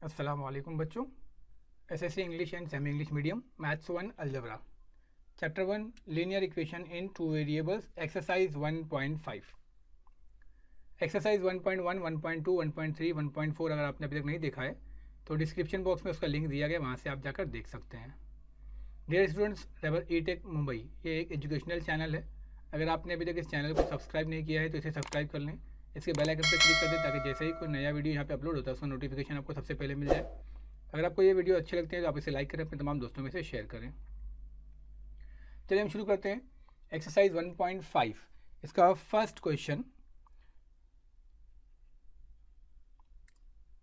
अस्सलाम वालेकुम बच्चों। SSC English and semi English medium maths 1 algebra chapter 1 linear equation in two variables exercise 1.5 exercise 1.1 1.2 1.3 1.4 अगर आपने अभी तक नहीं देखा है तो डिस्क्रिप्शन बॉक्स में उसका लिंक दिया गया, वहाँ से आप जाकर देख सकते हैं। डियर स्टूडेंट्स, रेबर ई-टेक मुंबई ये एक एजुकेशनल चैनल है। अगर आपने अभी तक इस चैनल को सब्सक्राइब नहीं किया है तो इसे सब्सक्राइब कर लें, इसके बेल आइकन पर क्लिक कर दें ताकि जैसे ही कोई नया वीडियो यहाँ पे अपलोड होता है उसका नोटिफिकेशन आपको सबसे पहले मिल जाए। अगर आपको ये वीडियो अच्छे लगते हैं तो आप इसे लाइक करें, अपने तमाम दोस्तों में से शेयर करें। चलिए हम शुरू करते हैं। एक्सरसाइज 1.5 इसका first question,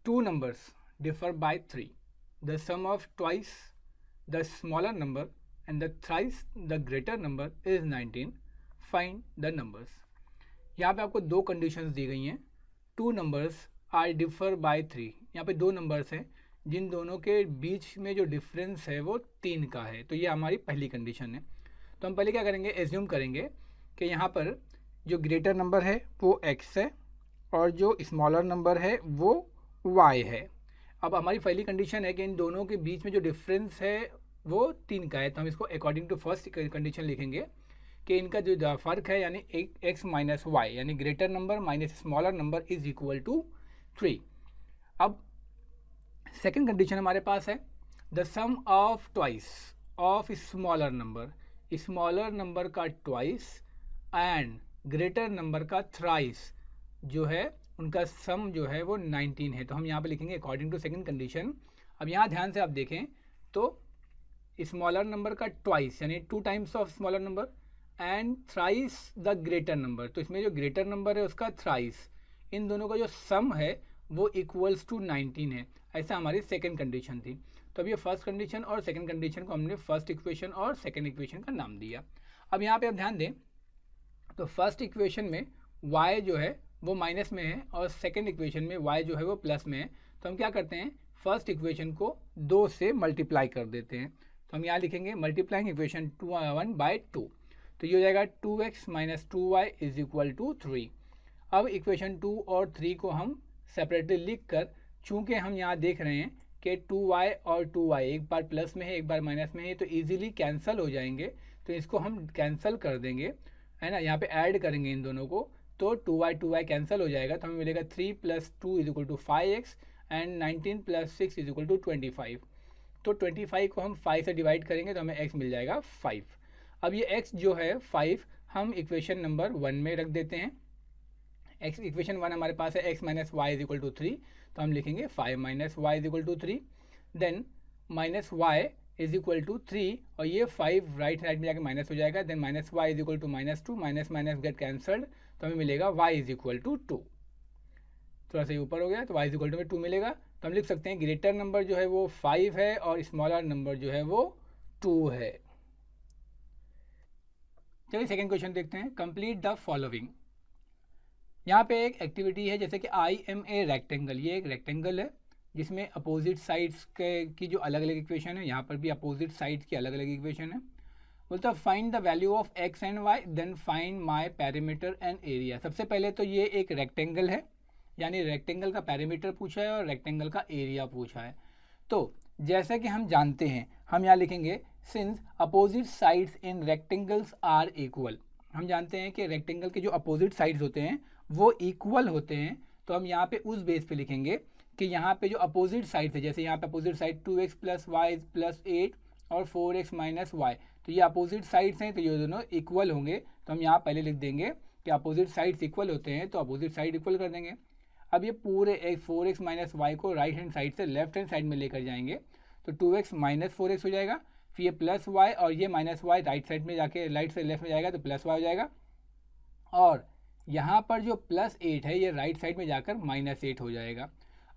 two numbers differ by 3, the sum of twice the smaller number and the thrice the greater number is 19, find the numbers. यहाँ पे आपको दो कंडीशंस दी गई हैं। Two numbers are differ by 3, यहाँ पे दो नंबर्स हैं जिन दोनों के बीच में जो डिफरेंस है वो 3 का है, तो ये हमारी पहली कंडीशन है। तो हम पहले क्या करेंगे, एज्यूम करेंगे कि यहाँ पर जो ग्रेटर नंबर है वो x है और जो स्मॉलर नंबर है वो y है। अब हमारी पहली कंडीशन है कि इन दोनों के बीच में जो डिफरेंस है वो 3 का है, तो हम इसको अकॉर्डिंग टू फर्स्ट कंडीशन लिखेंगे कि इनका जो फ़र्क है यानी x माइनस वाई यानी greater number minus smaller number is equal to 3। अब सेकेंड कंडीशन हमारे पास है the sum of twice of smaller number का ट्वाइस एंड ग्रेटर नंबर का थ्राइस जो है उनका सम जो है वो 19 है, तो हम यहाँ पे लिखेंगे अकॉर्डिंग टू सेकंड कंडीशन। अब यहाँ ध्यान से आप देखें तो स्मॉलर नंबर का ट्वाइस यानी 2 times of smaller number and thrice the greater number, तो इसमें जो ग्रेटर नंबर है उसका थ्राइस, इन दोनों का जो सम है वो इक्वल्स टू 19 है। ऐसा हमारी सेकंड कंडीशन थी। तो अब ये फर्स्ट कंडीशन और सेकंड कंडीशन को हमने फर्स्ट इक्वेशन और सेकंड इक्वेशन का नाम दिया। अब यहाँ पे आप ध्यान दें तो फर्स्ट इक्वेशन में y जो है वो माइनस में है और सेकंड इक्वेशन में y जो है वो प्लस में है, तो हम क्या करते हैं फर्स्ट इक्वेशन को 2 से मल्टीप्लाई कर देते हैं। तो हम यहाँ लिखेंगे मल्टीप्लाइंग इक्वेशन 1/2, तो ये हो जाएगा 2x minus 2y is equal to 3। अब इक्वेशन 2 और 3 को हम सेपरेटली लिख कर, चूँकि हम यहाँ देख रहे हैं कि 2y और 2y एक बार प्लस में है एक बार माइनस में है तो ईजिली कैंसिल हो जाएंगे, तो इसको हम कैंसिल कर देंगे, है ना। यहाँ पे ऐड करेंगे इन दोनों को तो 2y कैंसिल हो जाएगा, तो हमें मिलेगा 3 + 2 is equal to 5x and 19 + 6 is equal to 25। तो 25 को हम 5 से डिवाइड करेंगे तो हमें x मिल जाएगा 5। अब ये x जो है 5 हम इक्वेशन नंबर 1 में रख देते हैं। x इक्वेशन 1 हमारे पास है x minus y is equal to 3, तो हम लिखेंगे 5 minus y is equal to 3, then minus y is equal to 3 और ये 5 राइट साइड में जाकर माइनस हो जाएगा, then minus y is equal to -2, minus minus get cancelled, तो हमें मिलेगा y इज इक्वल टू 2। थोड़ा सा ये ऊपर हो गया तो y इज इक्वल टू में 2 मिलेगा, तो हम लिख सकते हैं ग्रेटर नंबर जो है वो 5 है और स्मॉलर नंबर जो है वो 2 है। चलिए सेकेंड क्वेश्चन देखते हैं। Complete the following. यहाँ पे एक एक्टिविटी है जैसे कि आई एम ए रेक्टेंगल, ये एक रेक्टेंगल है जिसमें अपोजिट साइड्स की जो अलग अलग इक्वेशन है, यहाँ पर भी अपोजिट साइड्स की अलग अलग इक्वेशन है। बोलता है find the value of x and y then find my perimeter and area. सबसे पहले तो ये एक रेक्टेंगल है यानी रेक्टेंगल का पैरामीटर पूछा है और रेक्टेंगल का एरिया पूछा है। तो जैसा कि हम जानते हैं हम यहाँ लिखेंगे since opposite sides in rectangles are equal. हम जानते हैं कि रेक्टेंगल के जो अपोजिट साइड्स होते हैं वो इक्वल होते हैं, तो हम यहाँ पे उस बेस पे लिखेंगे कि यहाँ पे जो अपोजिट साइड्स है, जैसे यहाँ पे अपोजिट साइड 2x + y + 8 और 4x - y, तो ये अपोजिट साइड्स हैं तो ये दोनों इक्वल होंगे, तो हम यहाँ पहले लिख देंगे कि अपोजिट साइड्स इक्वल होते हैं तो अपोजिट साइड इक्वल कर देंगे। अब ये पूरे 4x - y को राइट हैंड साइड से लेफ्ट हैंड साइड में लेकर जाएंगे, तो 2x - 4x हो जाएगा, फिर ये प्लस y और ये माइनस वाई राइट साइड में जाके राइट से लेफ्ट में जाएगा तो प्लस y हो जाएगा, और यहाँ पर जो +8 है ये राइट साइड में जाकर -8 हो जाएगा।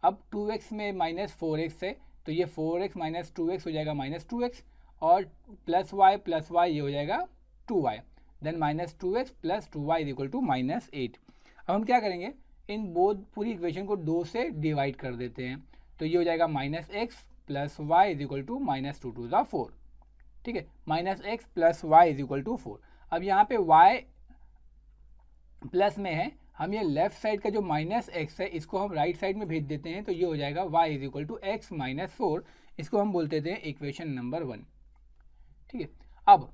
अब 2x में -4x है तो ये 4x - 2x हो जाएगा -2x, और प्लस y ये हो जाएगा 2y, then -2x + 2y is equal to -8। अब हम क्या करेंगे, इन बोथ पूरी इक्वेशन को 2 से डिवाइड कर देते हैं, तो ये हो जाएगा -x + y is equal to -2 to the 4। ठीक है, -x + y is equal to 4। अब यहाँ पे y प्लस में है, हम ये लेफ्ट साइड का जो माइनस एक्स है इसको हम राइट साइड में भेज देते हैं, तो ये हो जाएगा y is equal to x minus 4। इसको हम बोलते थे इक्वेशन नंबर 1। ठीक है, अब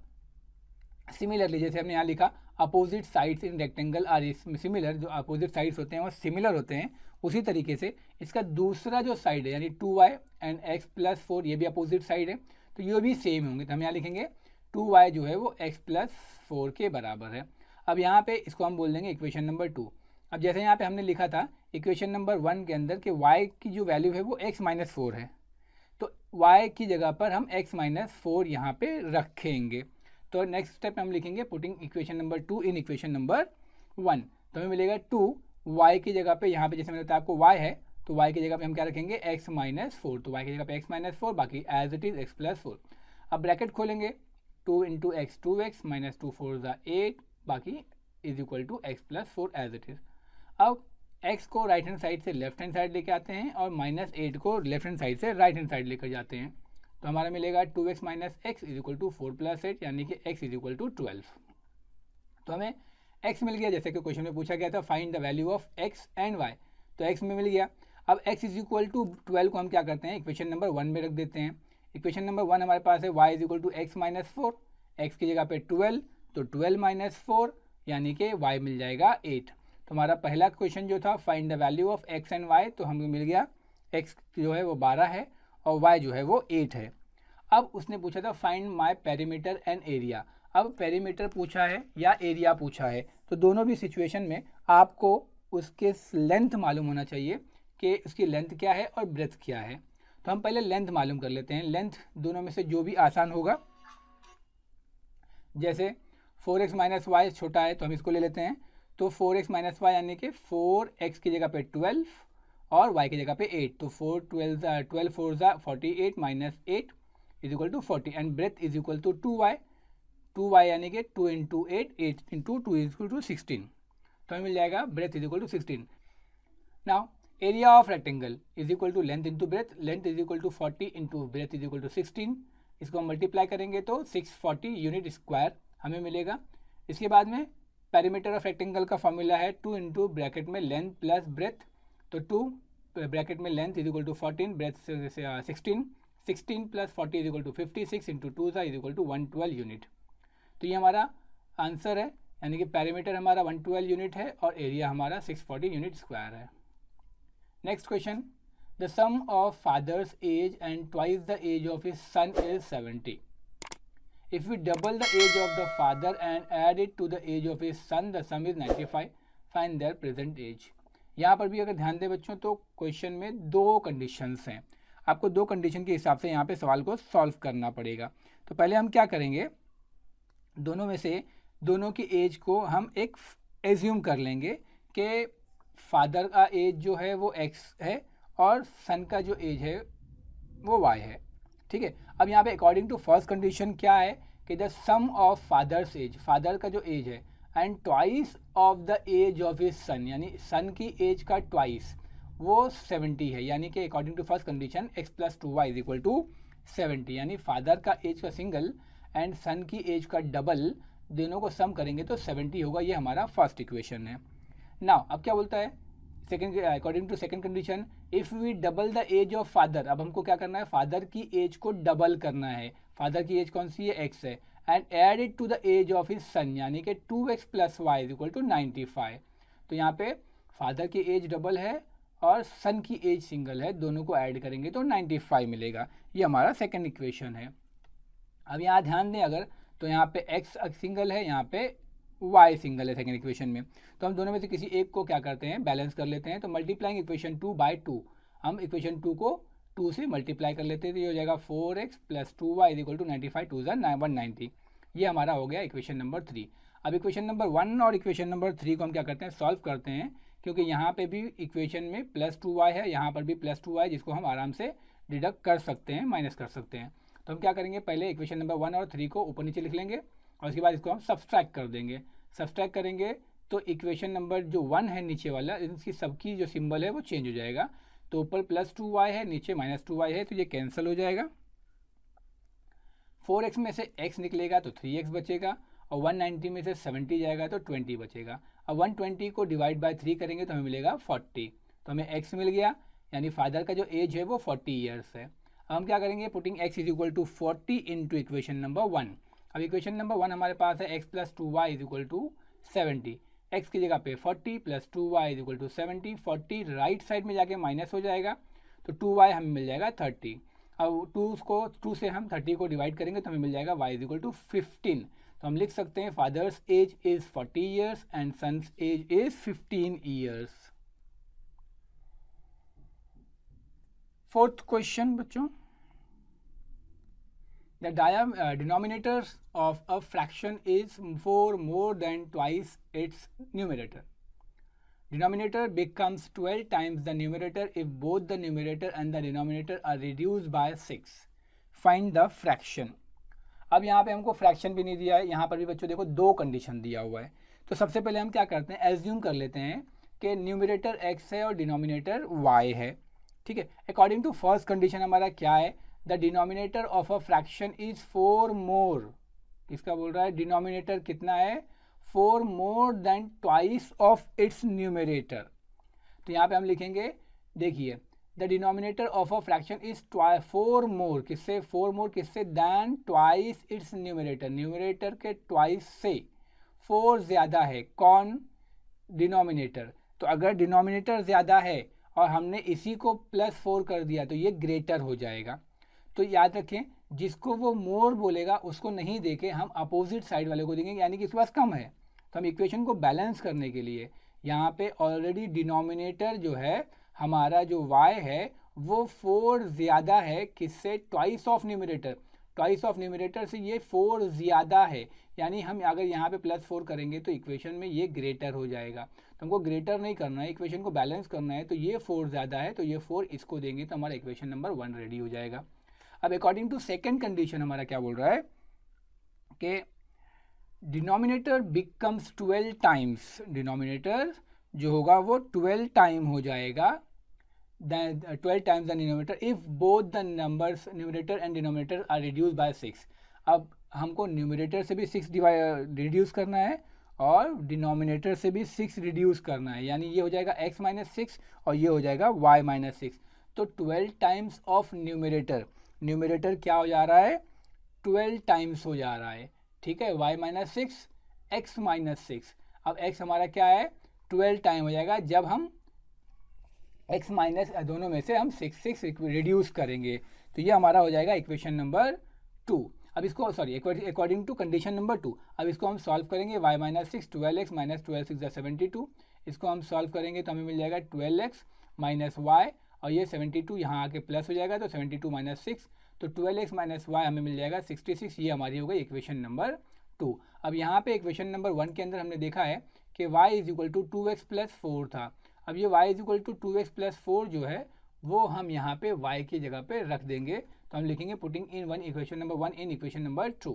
सिमिलरली जैसे हमने यहाँ लिखा opposite sides in rectangle are similar, जो अपोजिट साइड्स होते हैं वो सिमिलर होते हैं, उसी तरीके से इसका दूसरा जो साइड है यानी 2y एंड x प्लस 4 ये भी अपोजिट साइड है, तो ये भी सेम होंगे। तो हम यहाँ लिखेंगे 2y जो है वो x प्लस 4 के बराबर है। अब यहाँ पे इसको हम बोल देंगे इक्वेशन नंबर 2। अब जैसे यहाँ पे हमने लिखा था इक्वेशन नंबर 1 के अंदर कि y की जो वैल्यू है वो x माइनस 4 है, तो y की जगह पर हम x माइनस 4 यहाँ पे रखेंगे। तो नेक्स्ट स्टेप हम लिखेंगे पुटिंग इक्वेशन नंबर 2 इन इक्वेशन नंबर 1। तो हमें मिलेगा 2 y की जगह पे, यहाँ पे जैसे मैंने बताया आपको y है, तो y की जगह पे हम क्या रखेंगे x माइनस 4, तो y की जगह पे x माइनस 4, बाकी as it is x plus 4। अब ब्रैकेट खोलेंगे 2 इंटू एक्स 2x माइनस 2 4 8, बाकी is equal to x plus 4 as it is. अब x को राइट हैंड साइड से लेफ्ट हैंड साइड लेके आते हैं और माइनस 8 को लेफ्ट हैंड साइड से राइट हैंड साइड लेकर जाते हैं, तो हमारा मिलेगा 2x minus x is equal to 4 plus 8, यानी कि x इज इक्वल टू 12। तो हमें x मिल गया, जैसे कि क्वेश्चन में पूछा गया था find the value of x and y, तो x में मिल गया। अब x इज इक्वल टू 12 को हम क्या करते हैं इक्वेशन नंबर 1 में रख देते हैं। इक्वेशन नंबर 1 हमारे पास है y is equal to x minus 4, x की जगह पे 12, तो 12 माइनस 4 यानी कि y मिल जाएगा 8। तो हमारा पहला क्वेश्चन जो था find the value of x and y, तो हमें मिल गया x जो है वो 12 है और y जो है वो 8 है। अब उसने पूछा था find my perimeter and area. अब पेरीमीटर पूछा है या एरिया पूछा है, तो दोनों भी सिचुएशन में आपको उसके लेंथ मालूम होना चाहिए कि उसकी लेंथ क्या है और ब्रेथ क्या है। तो हम पहले लेंथ मालूम कर लेते हैं। लेंथ दोनों में से जो भी आसान होगा, जैसे 4x माइनस वाई छोटा है तो हम इसको ले लेते हैं, तो 4x माइनस वाई यानी कि 4x की जगह पे 12 और y की जगह पे 8, तो 12 4 48 minus 8 is equal to 40 and breadth is equal to 2y यानी कि 2 into 8 into 2 is equal to 16, तो हमें मिल जाएगा breadth is equal to 16। Now area of rectangle is equal to length into breadth, length is equal to 40 into breadth is equal to 16, इसको हम multiply करेंगे तो 640 यूनिट स्क्वायर हमें मिलेगा। इसके बाद में पेरीमीटर ऑफ रेक्टेंगल का फॉर्मूला है 2 इंटू ब्रैकेट में लेंथ प्लस ब्रेथ, तो 2 ब्रैकेट में length is equal to 14, breadth 16, 16 plus 40 is equal to 56 into 2 is equal to 112 unit. तो ये हमारा आंसर है, यानी कि पेरीमीटर हमारा 112 यूनिट है और एरिया हमारा 640 यूनिट स्क्वायर है। Next question, the sum of father's age and twice the age of his son is 70। If we double the age of the father and add it to the age of his son, the sum is 95. Find their present age. यहाँ पर भी अगर ध्यान दें बच्चों तो question में दो कंडीशंस हैं, आपको दो कंडीशन के हिसाब से यहाँ पे सवाल को सॉल्व करना पड़ेगा। तो पहले हम क्या करेंगे, दोनों में से दोनों की एज को हम एक एज्यूम कर लेंगे कि फादर का एज जो है वो x है और सन का जो एज है वो y है। ठीक है, अब यहाँ पे अकॉर्डिंग टू फर्स्ट कंडीशन क्या है कि the sum of father's age, father का जो एज है, and twice of the age of his son, यानी सन की एज का ट्वाइस वो 70 है, यानी कि according to first condition x plus 2y is equal to 70, यानी फादर का एज का सिंगल एंड सन की एज का डबल दोनों को सम करेंगे तो 70 होगा। ये हमारा फर्स्ट इक्वेशन है। नाउ अब क्या बोलता है second, according to second condition, if we double the age of father, अब हमको क्या करना है फादर की एज को डबल करना है। फादर की एज कौन सी है, x है, and add it to the age of his son, यानी कि 2x plus y is equal to 95। तो यहाँ पे फादर की एज डबल है और सन की एज सिंगल है, दोनों को ऐड करेंगे तो 95 मिलेगा। ये हमारा सेकंड इक्वेशन है। अब यहाँ ध्यान दें अगर, तो यहाँ पे x सिंगल है, यहाँ पे y सिंगल है सेकंड इक्वेशन में, तो हम दोनों में से किसी एक को क्या करते हैं बैलेंस कर लेते हैं। तो मल्टीप्लाइंग इक्वेशन 2 बाई 2, हम इक्वेशन 2 को 2 से मल्टीप्लाई कर लेते हैं, तो ये हो जाएगा 4x plus 2y is equal to 95, 2 190। ये हमारा हो गया इक्वेशन नंबर 3। अब इक्वेशन नंबर 1 और इक्वेशन नंबर 3 को हम क्या करते हैं सॉल्व करते हैं, क्योंकि यहाँ पे भी इक्वेशन में प्लस 2y है, यहाँ पर भी प्लस 2y, जिसको हम आराम से डिडक्ट कर सकते हैं, माइनस कर सकते हैं। तो हम क्या करेंगे, पहले इक्वेशन नंबर 1 और 3 को ऊपर नीचे लिख लेंगे और उसके बाद इसको हम सब्सट्रैक्ट कर देंगे। सब्सट्रैक्ट करेंगे तो इक्वेशन नंबर जो 1 है नीचे वाला, इसकी सबकी जो सिंबल है वो चेंज हो जाएगा। तो ऊपर प्लस 2y है, नीचे माइनस 2y है, तो ये कैंसिल हो जाएगा। 4x में से x निकलेगा तो 3x बचेगा और 190 में से 70 जाएगा तो 20 बचेगा। अब 120 को डिवाइड बाय 3 करेंगे तो हमें मिलेगा 40, तो हमें x मिल गया, यानी फादर का जो एज है वो 40 ईयर्स है। अब हम क्या करेंगे, putting x is equal to 40 into equation number 1। अब इक्वेशन नंबर 1 हमारे पास है x plus 2y is equal to 70, x की जगह पे 40 plus 2y is equal to 70, 40 right side में जाके माइनस हो जाएगा तो 2y हमें मिल जाएगा 30। अब 2 से हम 30 को डिवाइड करेंगे तो हमें मिल जाएगा y इज इक्वल टू 15। तो हम लिख सकते हैं father's age is 40 years and son's age is 15 years. Fourth question बच्चों, the denominator of a fraction is 4 more than twice its numerator. Denominator becomes 12 times the numerator if both the numerator and the denominator are reduced by 6. Find the fraction. अब यहाँ पे हमको fraction भी नहीं दिया है, यहाँ पर भी बच्चों देखो दो कंडीशन दिया हुआ है। तो सबसे पहले हम क्या करते हैं, एज्यूम कर लेते हैं कि न्यूमरेटर x है और डिनोमिनेटर y है। ठीक है, अकॉर्डिंग टू फर्स्ट कंडीशन हमारा क्या है, the denominator of a fraction is 4 more, किसका बोल रहा है, डिनोमिनेटर कितना है, 4 more than twice of its numerator. तो यहाँ पे हम लिखेंगे, देखिए the denominator of a fraction is 4 more, किससे 4 मोर, किससे, than twice its numerator, numerator के ट्वाइस से 4 ज़्यादा है, कौन, डिनोमिनेटर। तो अगर डिनोमिनेटर ज़्यादा है और हमने इसी को +4 कर दिया तो ये ग्रेटर हो जाएगा। तो याद रखें, जिसको वो मोर बोलेगा उसको नहीं देके हम अपोजिट साइड वाले को देंगे, यानी कि इसके पास कम है। तो हम इक्वेशन को बैलेंस करने के लिए यहाँ पे ऑलरेडी डिनोमिनेटर जो है हमारा जो y है वो 4 ज़्यादा है, किससे, twice of numerator, twice of numerator से ये 4 ज़्यादा है, यानी हम अगर यहाँ पे +4 करेंगे तो इक्वेशन में ये ग्रेटर हो जाएगा। तो हमको ग्रेटर नहीं करना है, इक्वेशन को बैलेंस करना है, तो ये 4 ज़्यादा है तो ये 4 इसको देंगे तो हमारा इक्वेशन नंबर 1 रेडी हो जाएगा। अब अकॉर्डिंग टू सेकेंड कंडीशन हमारा क्या बोल रहा है कि डिनोमिनेटर बिकम्स 12 टाइम्स, डिनोमिनेटर जो होगा वो 12 टाइम हो जाएगा, 12 times the denominator if both the numbers numerator and denominator are reduce by 6। अब हमको न्यूमरेटर से भी 6 रिड्यूस करना है और डिनोमिनेटर से भी 6 रिड्यूस करना है, यानी ये हो जाएगा x माइनस 6 और ये हो जाएगा y माइनस 6। तो 12 टाइम्स ऑफ न्यूमरेटर, न्यूमरेटर क्या हो जा रहा है, 12 टाइम्स हो जा रहा है। ठीक है, y माइनस 6 x माइनस 6, अब x हमारा क्या है, 12 टाइम हो जाएगा जब हम x माइनस दोनों में से हम 6 रिड्यूस करेंगे, तो ये हमारा हो जाएगा इक्वेशन नंबर 2। अब इसको sorry according to condition number 2, अब इसको हम सॉल्व करेंगे, y माइनस 6 12x माइनस 12 6 72, इसको हम सॉल्व करेंगे तो हमें मिल जाएगा 12x माइनस y और ये 72 यहाँ आके प्लस हो जाएगा तो 72 माइनस 6, तो 12x माइनस y हमें मिल जाएगा 66, ये हमारी हो गई इक्वेशन नंबर 2। अब यहाँ पे इक्वेशन नंबर 1 के अंदर हमने देखा है कि y is equal to 2x plus 4 था। अब ये y is equal to 2x plus 4 जो है वो हम यहाँ पे y की जगह पे रख देंगे, तो हम लिखेंगे putting in one equation number 1 in equation number 2।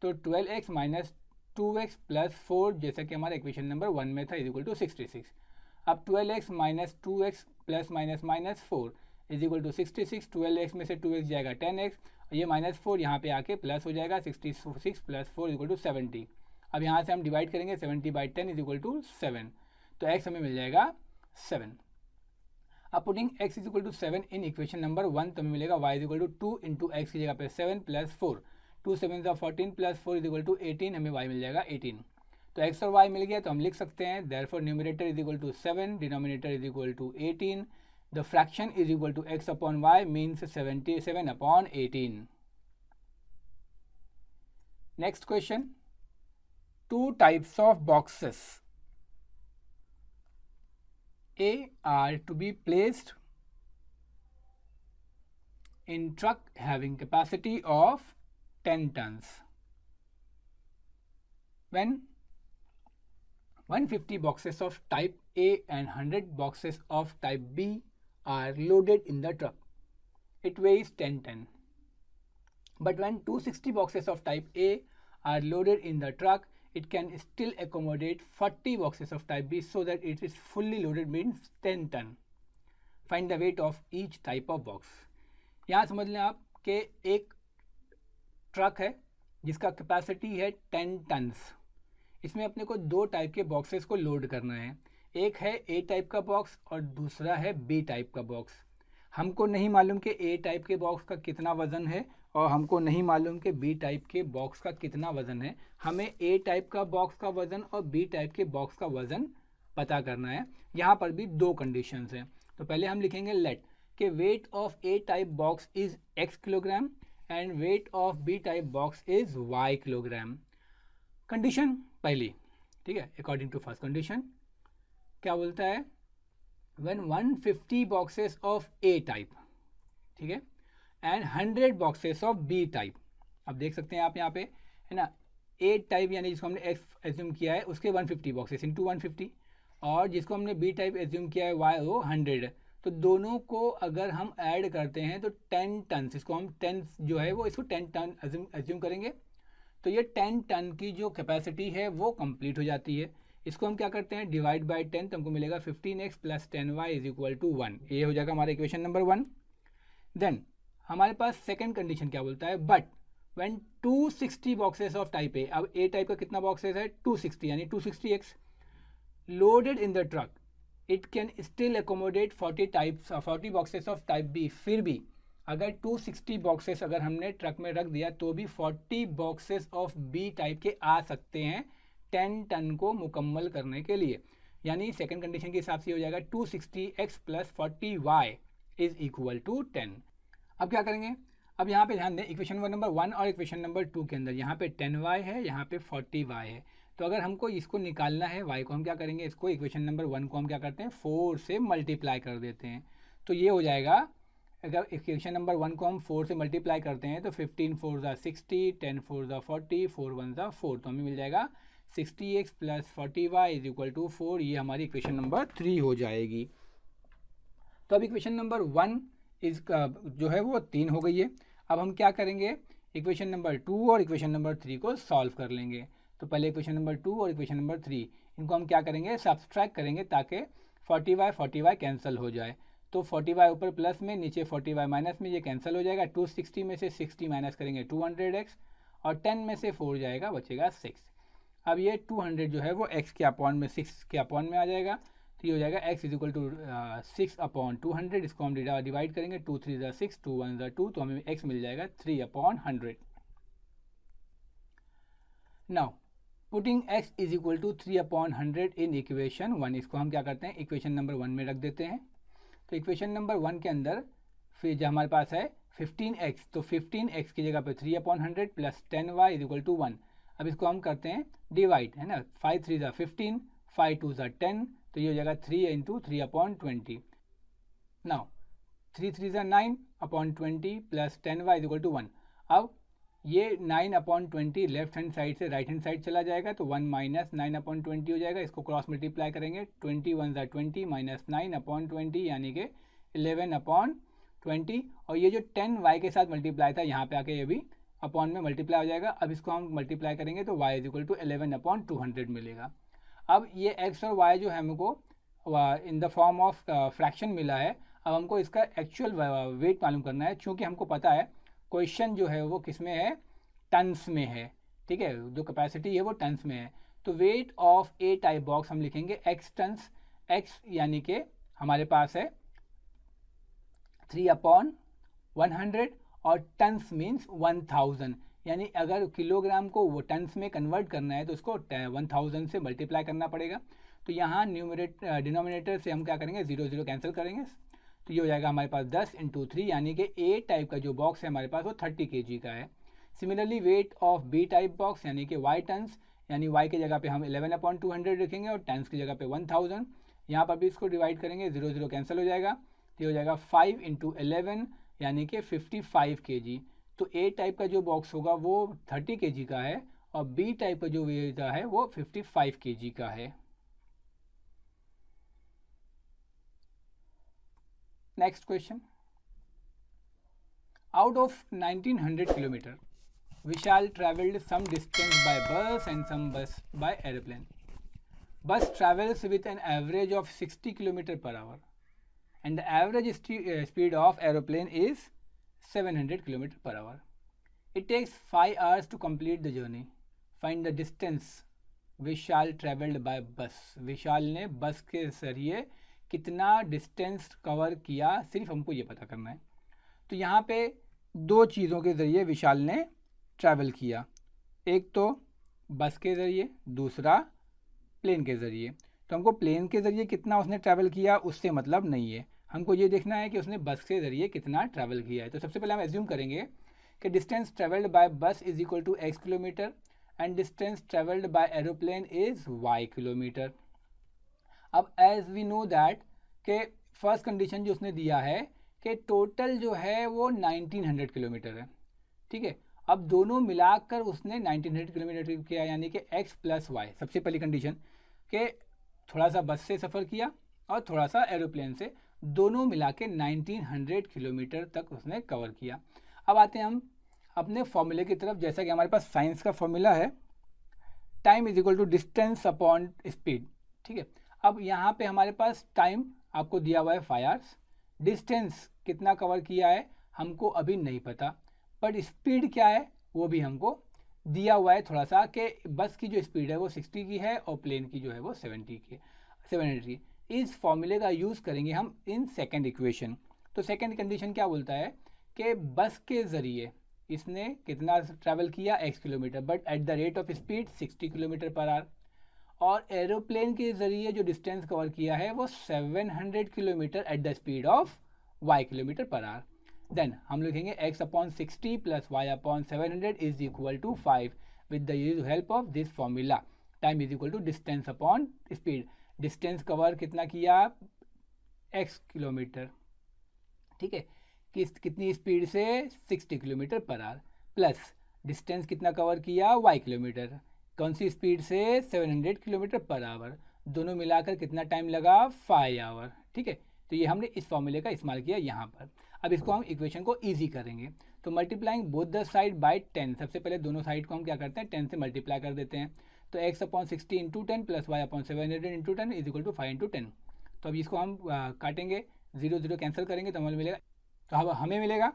तो 12x माइनस 2x प्लस 4 जैसा कि हमारा इक्वेशन नंबर 1 में था इज इक्वल टू 66। अब 12x minus 2x plus minus minus 4 is equal to 66, 12x में से 2x जाएगा 10x, ये माइनस 4 यहाँ पे आके प्लस हो जाएगा, 66 प्लस 4 इज इक्वल टू 70। अब यहाँ से हम डिवाइड करेंगे, 70 बाई 10 इज इक्वल टू 7, तो x हमें मिल जाएगा 7। अब putting x is equal to 7 in equation number 1 तो हमें मिलेगा y is equal to 2 into x की जगह पे 7 plus 4, 2 7 14 plus 4 is equal to 18, हमें y मिल जाएगा 18। तो x और y मिल गया तो हम लिख सकते हैं therefore numerator is equal to 7, denominator is equal to 18, the fraction is equal to x upon y means 77 upon 18। Next question, 2 types of boxes A are to be placed in truck having capacity of 10 tons. When 150 boxes of type A and 100 boxes of type B are loaded in the truck, it weighs 10 tons. But when 260 boxes of type A are loaded in the truck, it can still accommodate 40 boxes of type B so that it is fully loaded, means 10 ton. Find the weight of each type of box. यहाँ समझ लें आप कि एक truck है जिसका capacity है 10 turns. इसमें अपने को दो टाइप के बॉक्सेस को लोड करना है, एक है ए टाइप का बॉक्स और दूसरा है बी टाइप का बॉक्स। हमको नहीं मालूम कि ए टाइप के बॉक्स का कितना वज़न है और हमको नहीं मालूम कि बी टाइप के बॉक्स का कितना वज़न है। हमें ए टाइप का बॉक्स का वज़न और बी टाइप के बॉक्स का वज़न पता करना है। यहाँ पर भी दो कंडीशंस हैं। तो पहले हम लिखेंगे लेट कि weight of A type box is x kilogram and weight of B type box is y kilogram. Condition पहली, ठीक है, अकॉर्डिंग टू फर्स्ट कंडीशन क्या बोलता है, when 150 boxes of A type, ठीक है, and 100 boxes of B type. अब देख सकते हैं आप यहाँ पे, है ना, ए टाइप यानी जिसको हमने एक्स एज्यूम किया है उसके 150 बॉक्सेस इंटू 150, और जिसको हमने बी टाइप एज्यूम किया है वाई वो 100। तो दोनों को अगर हम ऐड करते हैं तो 10 टन, इसको हम 10 जो है वो इसको 10 टन एज्यूम करेंगे। तो ये 10 टन की जो कैपेसिटी है वो कंप्लीट हो जाती है। इसको हम क्या करते हैं, डिवाइड बाय 10, तो हमको मिलेगा 15x plus 10y is equal to 1। ये हो जाएगा हमारा इक्वेशन नंबर 1। देन हमारे पास सेकेंड कंडीशन क्या बोलता है, but when 260 boxes of type A, अब ए टाइप का कितना बॉक्सेस है 260 यानी 260x loaded in the truck, it can still accommodate 40 boxes of type B. फिर भी अगर 260 बॉक्सेस अगर हमने ट्रक में रख दिया तो भी 40 बॉक्सेस ऑफ बी टाइप के आ सकते हैं 10 टन को मुकम्मल करने के लिए। यानी सेकंड कंडीशन के हिसाब से हो जाएगा 260x plus 40y is equal to 10। अब क्या करेंगे, अब यहाँ पे ध्यान दें, इक्वेशन नंबर 1 और इक्वेशन नंबर 2 के अंदर यहाँ पे 10y है, यहाँ पे 40y है। तो अगर हमको इसको निकालना है y को, हम क्या करेंगे, इसको इक्वेशन नंबर 1 को हम क्या करते हैं 4 से मल्टीप्लाई कर देते हैं। तो ये हो जाएगा, अगर इक्वेशन नंबर 1 को हम 4 से मल्टीप्लाई करते हैं तो 15 4 ज़ा 60, 10 4 ज़ा 40, 4 1 ज़ा 4, तो हमें मिल जाएगा 60x plus 40y is equal to 4। ये हमारी इक्वेशन नंबर 3 हो जाएगी। तो अब इक्वेशन नंबर 1 इस जो है वो 3 हो गई है। अब हम क्या करेंगे, इक्वेशन नंबर 2 और इक्वेशन नंबर 3 को सॉल्व कर लेंगे। तो पहले इक्वेशन नंबर 2 और इक्वेशन नंबर 3 इनको हम क्या करेंगे, सब्सट्रैक्ट करेंगे ताकि 40y कैंसिल हो जाए। तो 40y ऊपर प्लस में, नीचे 40y माइनस में, ये कैंसिल हो जाएगा। 260 में से 60 माइनस करेंगे 200x और 10 में से 4 जाएगा, बचेगा 6। अब ये 200 जो है वो x के अपॉन में 6 के अपॉन में आ जाएगा। तो ये हो जाएगा x is equal to 6 upon 200। इसको हम डिवाइड करेंगे, 2 3 ज़ा 6, 2 1 ज़ा 2, तो हमें x मिल जाएगा 3 upon 100। Now putting x is equal to 3 upon 100 in equation 1, इसको हम क्या करते हैं इक्वेशन नंबर 1 में रख देते हैं। तो इक्वेशन नंबर 1 के अंदर फिर जो हमारे पास है 15x, तो 15x की जगह पे 3 upon 100 plus 10y is equal to 1। अब इसको हम करते हैं डिवाइड, है ना, 5 3 ज़ा 15, 5 2 ज़ा 10, तो ये हो जाएगा 3 इंटू 3 अपॉन 20। नाउ 3 3 ज़ा 9 upon 20 plus 10y is equal to 1। अब ये 9 अपॉन 20 लेफ्ट हैंड साइड से राइट हैंड साइड चला जाएगा, तो 1 माइनस 9 अपॉन 20 हो जाएगा। इसको क्रॉस मल्टीप्लाई करेंगे, 21 ज़ा 20 माइनस 9 अपॉन 20 यानी कि 11 अपॉन 20। और ये जो 10y के साथ मल्टीप्लाई था यहाँ पे आके ये भी अपॉन में मल्टीप्लाई हो जाएगा। अब इसको हम मल्टीप्लाई करेंगे तो y is equal to 11 upon 200 मिलेगा। अब ये x और y जो है हमको in the form of fraction मिला है। अब हमको इसका एक्चुअल वेट मालूम करना है, क्योंकि हमको पता है क्वेश्चन जो है वो किस में है, टन्स में है, ठीक है, जो कैपेसिटी है वो टन्स में है। तो wait of A type box हम लिखेंगे x टन्स, x यानी कि हमारे पास है 3 अपॉन 100 और टन्स मीन्स 1000, यानी अगर किलोग्राम को वो टन्स में कन्वर्ट करना है तो उसको 1000 से मल्टीप्लाई करना पड़ेगा। तो यहाँ डिनोमिनेटर से हम क्या करेंगे, 0 0 कैंसिल करेंगे, तो ये हो जाएगा हमारे पास 10 इंटू 3 यानी कि ए टाइप का जो बॉक्स है हमारे पास वो 30 kg का है। Similarly weight of B type box यानी कि y टन्स, यानी y की जगह पे हम 11 अपॉन 200 रखेंगे और टन्स की जगह पे 1000। यहाँ पर भी इसको डिवाइड करेंगे, 0 0 कैंसिल हो जाएगा, तो ये हो जाएगा 5 इंटू 11 यानी कि 55 kg। तो ए टाइप का जो बॉक्स होगा वो 30 kg का है और बी टाइप का जो वेट है वो 55 kg का है। Next question, out of 1900 kilometre Vishal travelled some distance by bus and some bus by aeroplane. Bus travels with an average of 60 km per hour and the average speed of aeroplane is 700 km per hour. It takes 5 hours to complete the journey. Find the distance Vishal travelled by बस. विशाल ने बस के जरिए कितना distance cover किया, सिर्फ हमको ये पता करना है. तो यहाँ पे दो चीज़ों के ज़रिए विशाल ने ट्रैवल किया, एक तो बस के ज़रिए, दूसरा प्लेन के ज़रिए. तो हमको प्लेन के ज़रिए कितना उसने ट्रैवल किया उससे मतलब नहीं है, हमको ये देखना है कि उसने बस के ज़रिए कितना ट्रैवल किया है. तो सबसे पहले हम एज्यूम करेंगे कि distance travelled by bus is equal to x kilometre and distance travelled by aeroplane is y kilometre. अब एज वी नो दैट के फर्स्ट कंडीशन जो उसने दिया है कि टोटल जो है वो 1900 किलोमीटर है. ठीक है, अब दोनों मिलाकर उसने 1900 किलोमीटर किया, यानी कि x प्लस वाई. सबसे पहली कंडीशन के थोड़ा सा बस से सफ़र किया और थोड़ा सा एरोप्लेन से, दोनों मिला के 1900 किलोमीटर तक उसने कवर किया. अब आते हैं हम अपने फॉर्मूले की तरफ. जैसा कि हमारे पास साइंस का फॉर्मूला है, time is equal to distance upon speed. ठीक है, अब यहाँ पे हमारे पास टाइम आपको दिया हुआ है 5 आवर्स, डिस्टेंस कितना कवर किया है हमको अभी नहीं पता, बट स्पीड क्या है वो भी हमको दिया हुआ है थोड़ा सा, कि बस की जो स्पीड है वो 60 की है और प्लेन की जो है वो 700 की. इस फॉर्मूले का यूज़ करेंगे हम इन सेकेंड इक्वेशन. तो सेकेंड कंडीशन क्या बोलता है कि बस के ज़रिए इसने कितना ट्रैवल किया x kilometre, but at the rate of speed 60 kilometre per hour, और एरोप्लेन के ज़रिए जो डिस्टेंस कवर किया है वो 700 kilometre at the speed of y kilometre per hour. Then हम लिखेंगे x upon 60 plus y upon 700 is equal to 5 with the help of this formula. Time is equal to distance upon speed. Distance cover कितना किया x kilometre, ठीक है, कितनी speed से 60 kilometre per our, plus distance कितना cover किया y kilometre, कौन सी speed से 700 किलोमीटर पर आवर, दोनों मिलाकर कितना टाइम लगा 5 आवर. ठीक है, तो ये हमने इस फॉर्मूले का इस्तेमाल किया यहाँ पर. अब इसको हम इक्वेशन को इजी करेंगे. तो multiplying both the side by 10, सबसे पहले दोनों साइड को हम क्या करते हैं 10 से मल्टीप्लाई कर देते हैं. तो x upon 60 into 10 plus y upon 700 into 10 is equal to 5 into 10. तो अब इसको हम काटेंगे, 0 0 कैंसिल करेंगे तो हमें मिलेगा, तो अब हमें मिलेगा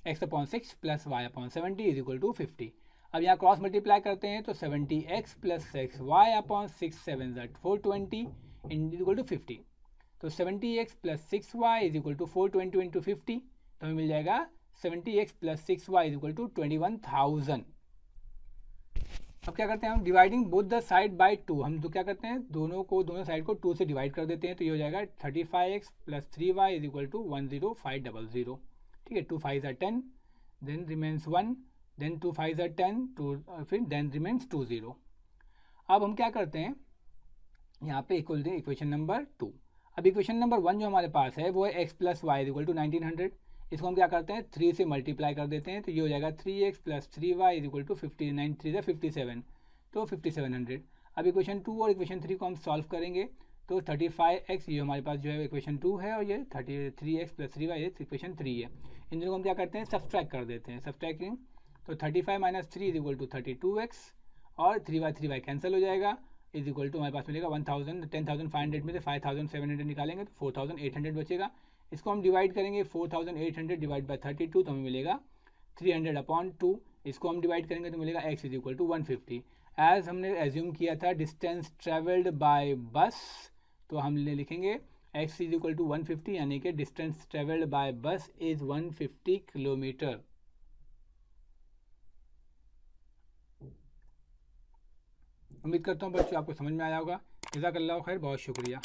x upon 6 plus y upon 70 is equal to 50. अब यहाँ क्रॉस मल्टीप्लाई करते हैं तो 70x plus 6y upon 6 7 420 is equal to 50. तो 70x plus 6y is equal to 420 into 50, तो हमें मिल जाएगा 70x plus 6y is equal to 21,000. अब क्या करते हैं हम, dividing both the side by 2. हम तो क्या करते हैं दोनों साइड को 2 से डिवाइड कर देते हैं, तो ये हो जाएगा 35x plus 3y is equal to 10500. ठीक है, 2 5 are 10, then remains 1, then 2 5 are 10, फिर देन रिमेन्स 2 0. अब हम क्या करते हैं यहाँ पे इक्वल इक्वेशन नंबर 2. अब इक्वेशन नंबर 1 जो हमारे पास है वो है x plus y equal to 1900. इसको हम क्या करते हैं 3 से मल्टीप्लाई कर देते हैं, तो ये हो जाएगा 3x plus 3y is equal to 59 3 57, तो 5700. अब इक्वेशन 2 और इक्वेशन 3 को हम सॉल्व करेंगे, तो 35x ये हमारे पास जो है इक्वेशन 2 है और ये 33x प्लस 3y ये इक्वेशन 3 है. इन दोनों को हम क्या करते हैं सब्सट्रैक्ट कर देते हैं. सब्सट्रैक्टिंग तो 35 minus 3 is equal to 32x और 3y कैंसिल हो जाएगा, इज इक्वल टू हमारे पास मिलेगा 10,500 में से 5,700 निकालेंगे तो 4,800 बचेगा. इसको हम डिवाइड करेंगे 4,800 डिवाइड बाई 32 तो हमें मिलेगा 300 अपॉन 2. इसको हम डिवाइड करेंगे तो मिलेगा x is equal to 150. As हमने एज्यूम किया था डिस्टेंस ट्रेवल्ड बाय बस, तो हम लिखेंगे x इज इक्वल टू 150, यानी कि distance travelled by bus is 150 kilometre. उम्मीद करता हूँ बच्चों आपको समझ में आया होगा. जज़ाकल्लाह खैर, बहुत शुक्रिया.